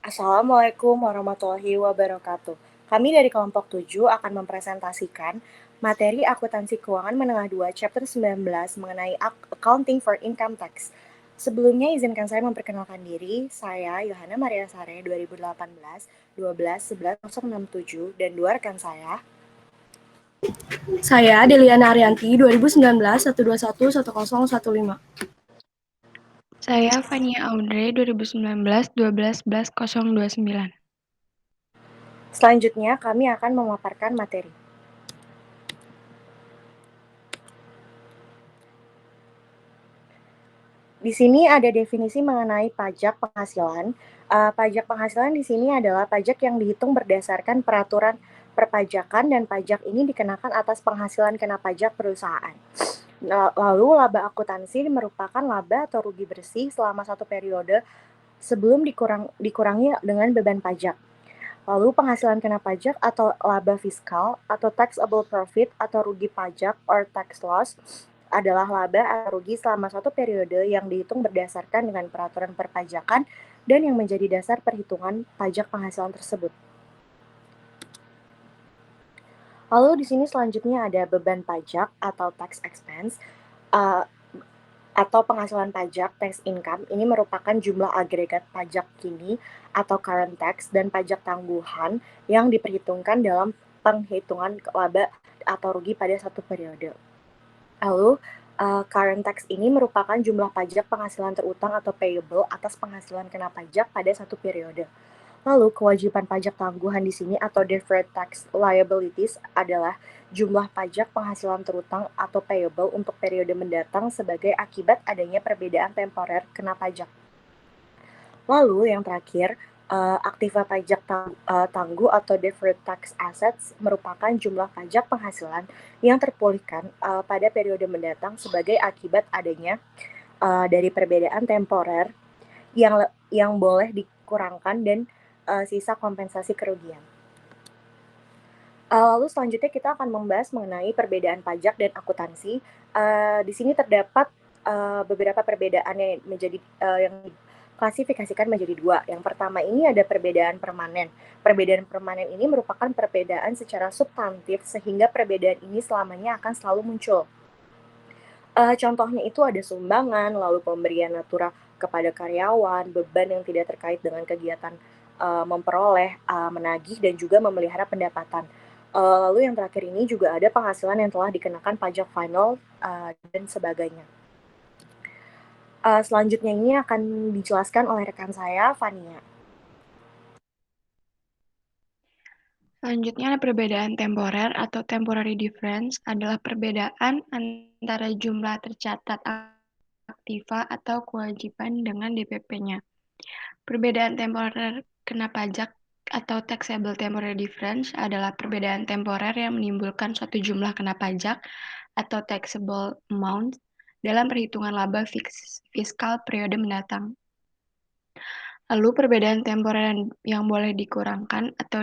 Assalamualaikum warahmatullahi wabarakatuh. Kami dari kelompok 7 akan mempresentasikan materi akuntansi keuangan menengah 2 chapter 19 mengenai accounting for income tax. Sebelumnya izinkan saya memperkenalkan diri. Saya Yohana Maria Sare 2018 12 11 067 dan dua rekan saya. Saya Deliana Arianti 2019 121 1015. Saya Fania Audrey 2019 12 11 029. Selanjutnya kami akan memaparkan materi. Di sini ada definisi mengenai pajak penghasilan. Pajak penghasilan di sini adalah pajak yang dihitung berdasarkan peraturan perpajakan dan pajak ini dikenakan atas penghasilan kena pajak perusahaan. Lalu laba akuntansi merupakan laba atau rugi bersih selama satu periode sebelum dikurangi dengan beban pajak. Lalu penghasilan kena pajak atau laba fiskal atau taxable profit atau rugi pajak or tax loss adalah laba atau rugi selama satu periode yang dihitung berdasarkan dengan peraturan perpajakan dan yang menjadi dasar perhitungan pajak penghasilan tersebut. Lalu di sini selanjutnya ada beban pajak atau tax expense atau penghasilan pajak tax income. Ini merupakan jumlah agregat pajak kini atau current tax dan pajak tangguhan yang diperhitungkan dalam penghitungan laba atau rugi pada satu periode. Lalu, current tax ini merupakan jumlah pajak penghasilan terutang atau payable atas penghasilan kena pajak pada satu periode. Lalu, kewajiban pajak tangguhan di sini atau deferred tax liabilities adalah jumlah pajak penghasilan terutang atau payable untuk periode mendatang sebagai akibat adanya perbedaan temporer kena pajak. Lalu, yang terakhir, aktiva pajak tangguh atau deferred tax assets merupakan jumlah pajak penghasilan yang terpulihkan pada periode mendatang sebagai akibat adanya dari perbedaan temporer yang boleh dikurangkan dan sisa kompensasi kerugian. Lalu selanjutnya kita akan membahas mengenai perbedaan pajak dan akuntansi. Di sini terdapat beberapa perbedaan yang klasifikasikan menjadi dua. Yang pertama ini ada perbedaan permanen. Perbedaan permanen ini merupakan perbedaan secara substantif sehingga perbedaan ini selamanya akan selalu muncul. Contohnya itu ada sumbangan, lalu pemberian natura kepada karyawan, beban yang tidak terkait dengan kegiatan memperoleh, menagih, dan juga memelihara pendapatan. Lalu yang terakhir ini juga ada penghasilan yang telah dikenakan pajak final dan sebagainya. Selanjutnya ini akan dijelaskan oleh rekan saya, Fania. Selanjutnya, perbedaan temporer atau temporary difference adalah perbedaan antara jumlah tercatat aktiva atau kewajiban dengan DPP-nya. Perbedaan temporer kena pajak atau taxable temporary difference adalah perbedaan temporer yang menimbulkan suatu jumlah kena pajak atau taxable amount dalam perhitungan laba fiskal periode mendatang. Lalu perbedaan temporer yang boleh dikurangkan atau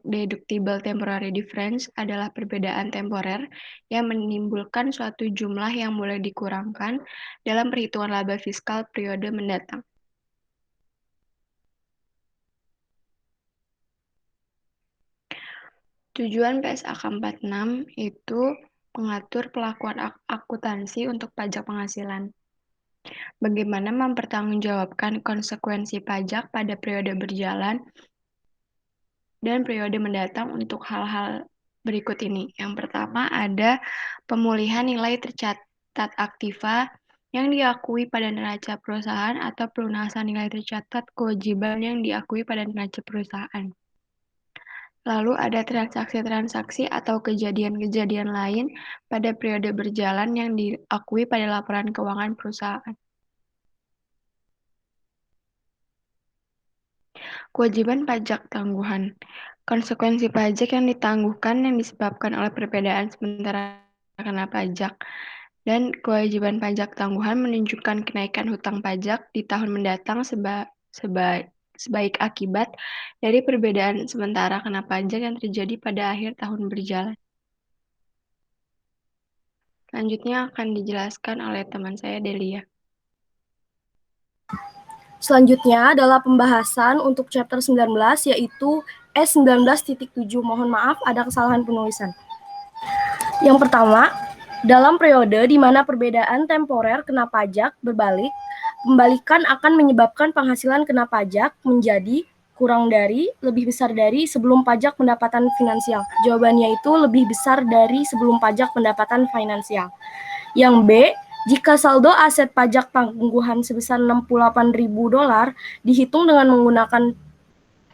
deductible temporary difference adalah perbedaan temporer yang menimbulkan suatu jumlah yang boleh dikurangkan dalam perhitungan laba fiskal periode mendatang. Tujuan PSAK 46 itu mengatur pelakuan akuntansi untuk pajak penghasilan. Bagaimana mempertanggungjawabkan konsekuensi pajak pada periode berjalan dan periode mendatang untuk hal-hal berikut ini. Yang pertama ada pemulihan nilai tercatat aktiva yang diakui pada neraca perusahaan atau pelunasan nilai tercatat kewajiban yang diakui pada neraca perusahaan. Lalu ada transaksi-transaksi atau kejadian-kejadian lain pada periode berjalan yang diakui pada laporan keuangan perusahaan. Kewajiban pajak tangguhan. Konsekuensi pajak yang ditangguhkan yang disebabkan oleh perbedaan sementara kena pajak. Dan kewajiban pajak tangguhan menunjukkan kenaikan hutang pajak di tahun mendatang sebaik akibat dari perbedaan sementara kena pajak yang terjadi pada akhir tahun berjalan. Selanjutnya akan dijelaskan oleh teman saya, Delia. Selanjutnya adalah pembahasan untuk chapter 19 yaitu S19.7. Mohon maaf ada kesalahan penulisan. Yang pertama, dalam periode di mana perbedaan temporer kena pajak berbalik, pembalikan akan menyebabkan penghasilan kena pajak menjadi kurang dari, lebih besar dari sebelum pajak pendapatan finansial. Jawabannya itu lebih besar dari sebelum pajak pendapatan finansial. Yang B, jika saldo aset pajak tangguhan sebesar $68.000 dihitung dengan menggunakan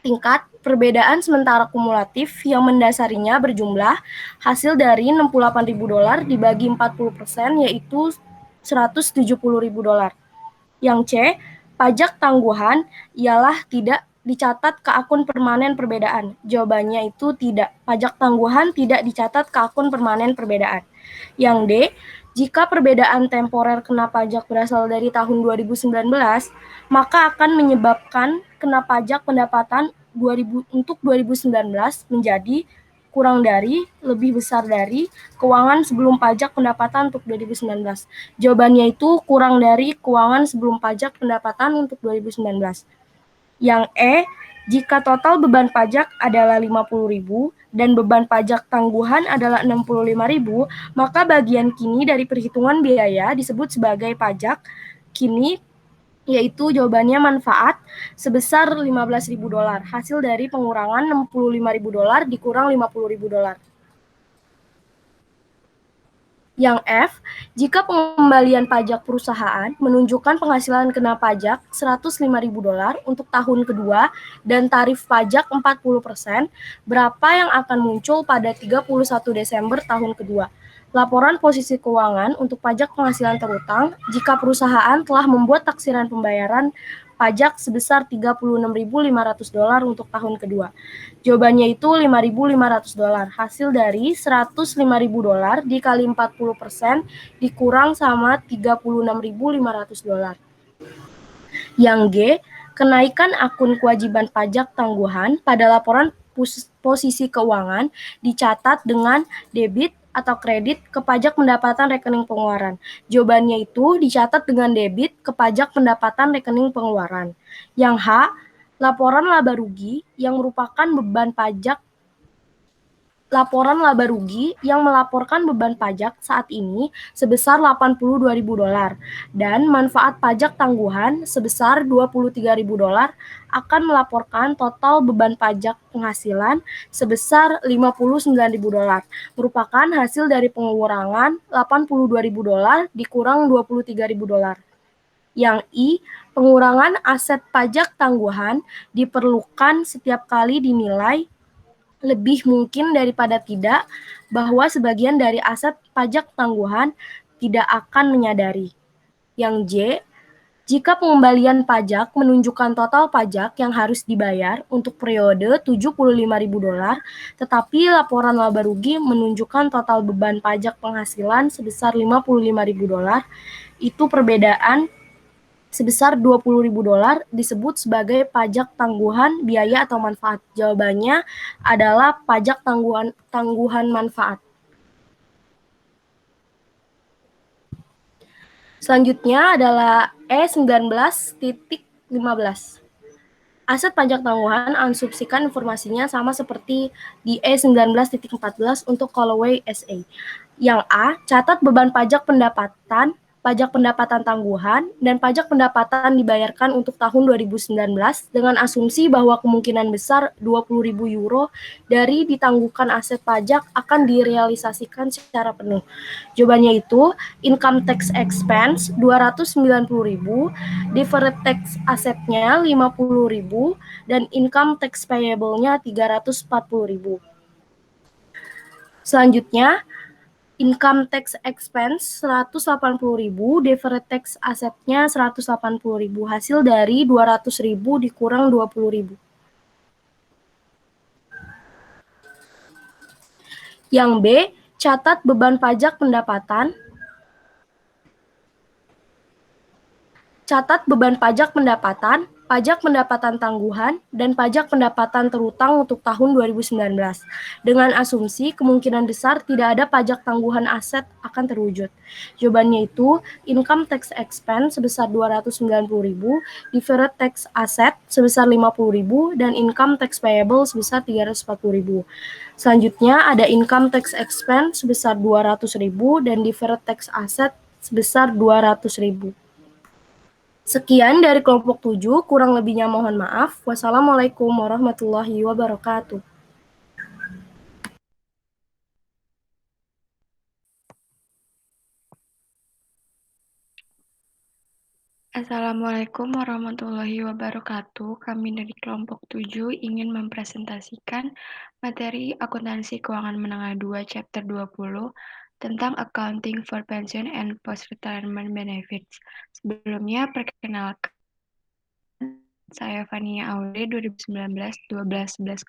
tingkat perbedaan sementara kumulatif yang mendasarinya berjumlah hasil dari $68.000 dibagi 40% yaitu $170.000. Yang C, pajak tangguhan ialah tidak dicatat ke akun permanen perbedaan. Jawabannya itu tidak. Pajak tangguhan tidak dicatat ke akun permanen perbedaan. Yang D, jika perbedaan temporer kena pajak berasal dari tahun 2019, maka akan menyebabkan kena pajak pendapatan untuk 2019 menjadi kurang dari, lebih besar dari keuangan sebelum pajak pendapatan untuk 2019. Jawabannya itu kurang dari keuangan sebelum pajak pendapatan untuk 2019. Yang E, jika total beban pajak adalah 50.000 dan beban pajak tangguhan adalah 65.000, maka bagian kini dari perhitungan biaya disebut sebagai pajak kini, yaitu jawabannya manfaat sebesar $15.000. Hasil dari pengurangan $65.000 dikurang $50.000. Yang F, jika pengembalian pajak perusahaan menunjukkan penghasilan kena pajak $105.000 untuk tahun kedua dan tarif pajak 40%, berapa yang akan muncul pada 31 Desember tahun kedua? Laporan posisi keuangan untuk pajak penghasilan terutang jika perusahaan telah membuat taksiran pembayaran pajak sebesar $36.500 untuk tahun kedua. Jawabannya itu $5.500. Hasil dari $105.000 dikali 40% dikurang sama $36.500. Yang G, kenaikan akun kewajiban pajak tangguhan pada laporan posisi keuangan dicatat dengan debit atau kredit ke pajak pendapatan rekening pengeluaran. Jawabannya itu dicatat dengan debit ke pajak pendapatan rekening pengeluaran. Yang H, laporan laba rugi yang merupakan beban pajak laporan laba rugi yang melaporkan beban pajak saat ini sebesar $82.000 dan manfaat pajak tangguhan sebesar $23.000 akan melaporkan total beban pajak penghasilan sebesar $59.000 merupakan hasil dari pengurangan $82.000 dikurang $23.000. Yang I, pengurangan aset pajak tangguhan diperlukan setiap kali dinilai lebih mungkin daripada tidak bahwa sebagian dari aset pajak tangguhan tidak akan menyadari. Yang J, jika pengembalian pajak menunjukkan total pajak yang harus dibayar untuk periode $75.000, tetapi laporan laba rugi menunjukkan total beban pajak penghasilan sebesar $55.000, itu perbedaan sebesar $20.000 disebut sebagai pajak tangguhan biaya atau manfaat. Jawabannya adalah pajak tangguhan manfaat. Selanjutnya adalah E19.15. Aset pajak tangguhan ansubsikan informasinya sama seperti di E19.14 untuk Callaway SA. Yang A, catat beban pajak pendapatan tangguhan, dan pajak pendapatan dibayarkan untuk tahun 2019 dengan asumsi bahwa kemungkinan besar €20.000 dari ditangguhkan aset pajak akan direalisasikan secara penuh. Jawabannya itu income tax expense $290.000, deferred tax asetnya $50.000, dan income tax payable-nya $340.000. Selanjutnya, income tax expense $180.000, deferred tax asetnya $180.000. Hasil dari $200.000 dikurang $20.000. Yang B, catat beban pajak pendapatan. Catat beban pajak pendapatan pajak pendapatan tangguhan, dan pajak pendapatan terutang untuk tahun 2019. Dengan asumsi kemungkinan besar tidak ada pajak tangguhan aset akan terwujud. Jawabannya itu income tax expense sebesar 290.000, deferred tax asset sebesar 50.000, dan income tax payable sebesar 340.000. Selanjutnya ada income tax expense sebesar 200.000 dan deferred tax asset sebesar 200.000. Sekian dari kelompok 7, kurang lebihnya mohon maaf. Wassalamualaikum warahmatullahi wabarakatuh. Assalamualaikum warahmatullahi wabarakatuh. Kami dari kelompok 7 ingin mempresentasikan materi akuntansi keuangan menengah 2 chapter 20 tentang accounting for pension and post-retirement benefits. Sebelumnya, perkenalkan, saya Fania Aude 2019 12 11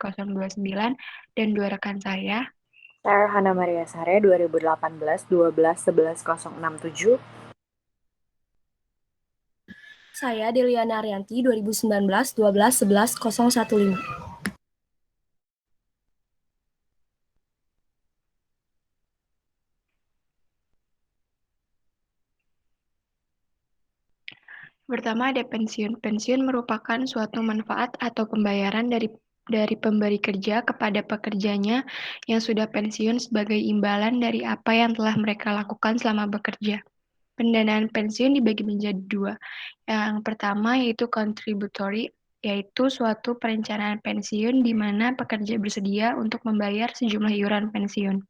029 dan dua rekan saya. Saya Hana Maria Sare 2018 12 11 067. Saya Deliana Arianti 2019 12 11 015. Pertama ada pensiun. Pensiun merupakan suatu manfaat atau pembayaran dari pemberi kerja kepada pekerjanya yang sudah pensiun sebagai imbalan dari apa yang telah mereka lakukan selama bekerja. Pendanaan pensiun dibagi menjadi dua. Yang pertama yaitu contributory, yaitu suatu perencanaan pensiun di mana pekerja bersedia untuk membayar sejumlah iuran pensiun.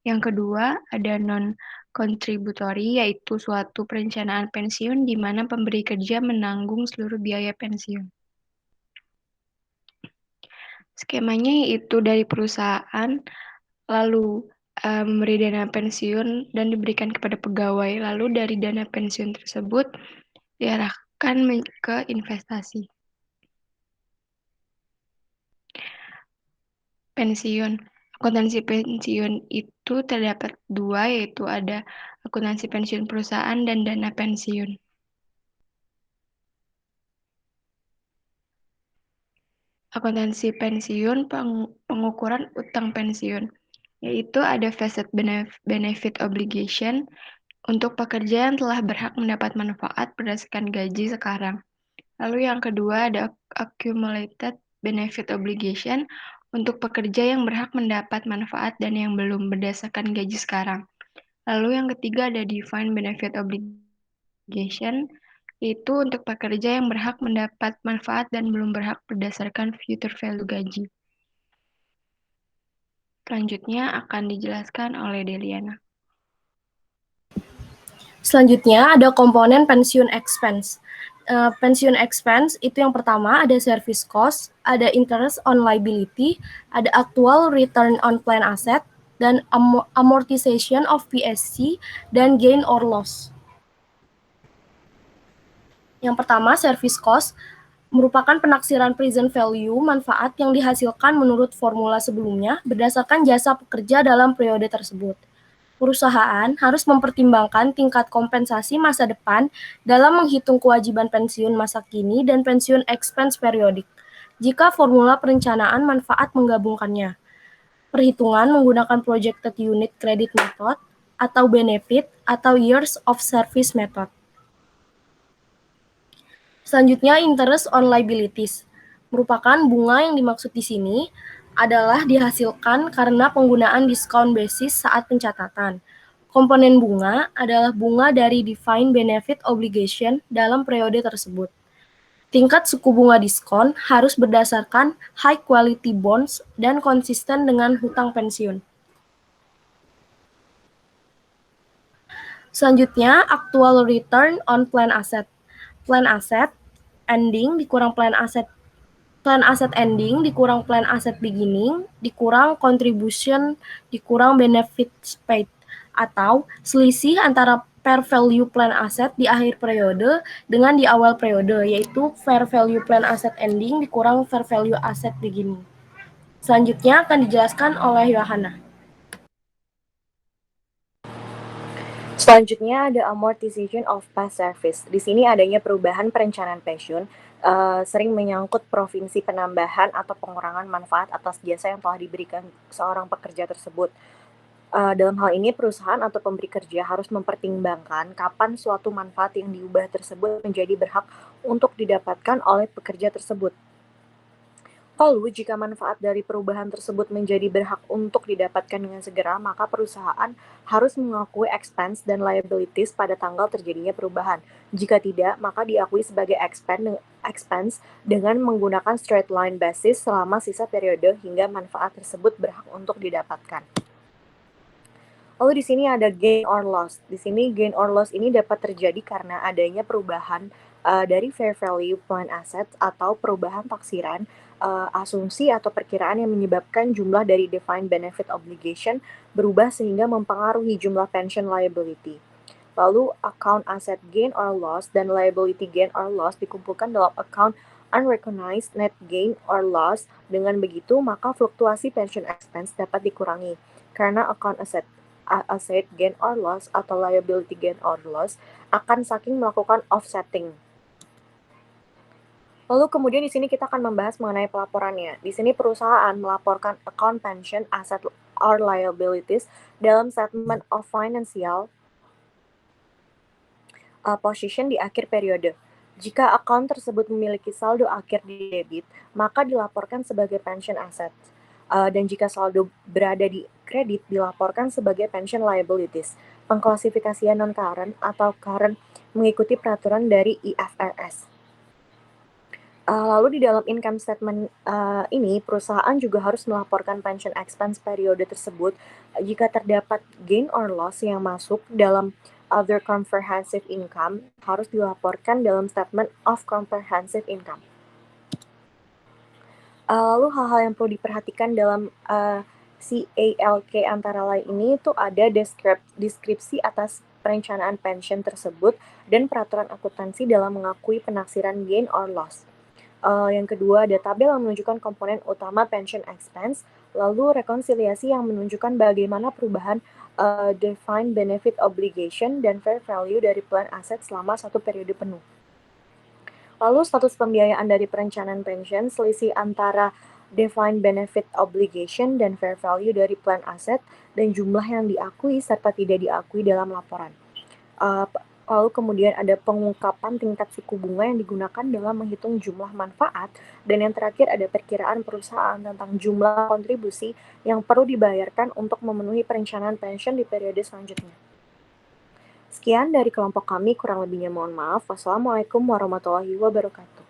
Yang kedua, ada non-contributory, yaitu suatu perencanaan pensiun di mana pemberi kerja menanggung seluruh biaya pensiun. Skemanya yaitu dari perusahaan, lalu memberi dana pensiun dan diberikan kepada pegawai, lalu dari dana pensiun tersebut diarahkan ke investasi. Pensiun. Akuntansi pensiun itu terdapat dua, yaitu ada akuntansi pensiun perusahaan dan dana pensiun. Akuntansi pensiun pengukuran utang pensiun, yaitu ada vested benefit obligation untuk pekerja yang telah berhak mendapat manfaat berdasarkan gaji sekarang. Lalu yang kedua ada accumulated benefit obligation untuk pekerja yang berhak mendapat manfaat dan yang belum berdasarkan gaji sekarang. Lalu yang ketiga ada defined benefit obligation, yaitu untuk pekerja yang berhak mendapat manfaat dan belum berhak berdasarkan future value gaji. Selanjutnya akan dijelaskan oleh Deliana. Selanjutnya ada komponen pensiun expense. Pensiun expense itu yang pertama ada service cost, ada interest on liability, ada actual return on plan asset, dan amortization of PSC, dan gain or loss. Yang pertama, service cost merupakan penaksiran present value manfaat yang dihasilkan menurut formula sebelumnya berdasarkan jasa pekerja dalam periode tersebut. Perusahaan harus mempertimbangkan tingkat kompensasi masa depan dalam menghitung kewajiban pensiun masa kini dan pensiun expense periodik. Jika formula perencanaan manfaat menggabungkannya, perhitungan menggunakan projected unit credit method atau benefit atau years of service method. Selanjutnya, interest on liabilities merupakan bunga yang dimaksud di sini adalah dihasilkan karena penggunaan discount basis saat pencatatan. Komponen bunga adalah bunga dari defined benefit obligation dalam periode tersebut. Tingkat suku bunga diskon harus berdasarkan high quality bonds dan konsisten dengan hutang pensiun. Selanjutnya, actual return on plan asset. Plan asset ending dikurang plan asset ending dikurang plan asset beginning dikurang contribution dikurang benefits paid, atau selisih antara fair value plan asset di akhir periode dengan di awal periode, yaitu fair value plan asset ending dikurang fair value asset beginning. Selanjutnya akan dijelaskan oleh Yohana. Selanjutnya ada amortization of past service. Di sini adanya perubahan perencanaan pensiun sering menyangkut provinsi penambahan atau pengurangan manfaat atas jasa yang telah diberikan seorang pekerja tersebut. Dalam hal ini perusahaan atau pemberi kerja harus mempertimbangkan kapan suatu manfaat yang diubah tersebut menjadi berhak untuk didapatkan oleh pekerja tersebut. Lalu, jika manfaat dari perubahan tersebut menjadi berhak untuk didapatkan dengan segera, maka perusahaan harus mengakui expense dan liabilities pada tanggal terjadinya perubahan. Jika tidak, maka diakui sebagai expense dengan menggunakan straight line basis selama sisa periode hingga manfaat tersebut berhak untuk didapatkan. Lalu di sini ada gain or loss. Di sini gain or loss ini dapat terjadi karena adanya perubahan dari fair value plan asset atau perubahan taksiran, asumsi atau perkiraan yang menyebabkan jumlah dari defined benefit obligation berubah sehingga mempengaruhi jumlah pension liability. Lalu account asset gain or loss dan liability gain or loss dikumpulkan dalam account unrecognized net gain or loss. Dengan begitu, maka fluktuasi pension expense dapat dikurangi karena account asset gain or loss atau liability gain or loss akan saking melakukan offsetting. Lalu kemudian di sini kita akan membahas mengenai pelaporannya. Di sini perusahaan melaporkan account pension asset or liabilities dalam statement of financial position di akhir periode. Jika account tersebut memiliki saldo akhir di debit, maka dilaporkan sebagai pension asset. Dan jika saldo berada di kredit, dilaporkan sebagai pension liabilities. Pengklasifikasian non-current atau current mengikuti peraturan dari IFRS. Lalu di dalam income statement ini, perusahaan juga harus melaporkan pension expense periode tersebut jika terdapat gain or loss yang masuk dalam other comprehensive income harus dilaporkan dalam statement of comprehensive income. Lalu hal-hal yang perlu diperhatikan dalam CALK antara lain ini itu ada deskripsi atas perencanaan pension tersebut dan peraturan akuntansi dalam mengakui penaksiran gain or loss. Yang kedua ada tabel yang menunjukkan komponen utama pension expense, lalu rekonsiliasi yang menunjukkan bagaimana perubahan defined benefit obligation dan fair value dari plan aset selama satu periode penuh. Lalu status pembiayaan dari perencanaan pension, selisih antara defined benefit obligation dan fair value dari plan aset, dan jumlah yang diakui serta tidak diakui dalam laporan. Lalu kemudian ada pengungkapan tingkat suku bunga yang digunakan dalam menghitung jumlah manfaat, dan yang terakhir ada perkiraan perusahaan tentang jumlah kontribusi yang perlu dibayarkan untuk memenuhi perencanaan pensiun di periode selanjutnya. Sekian dari kelompok kami, kurang lebihnya mohon maaf. Wassalamualaikum warahmatullahi wabarakatuh.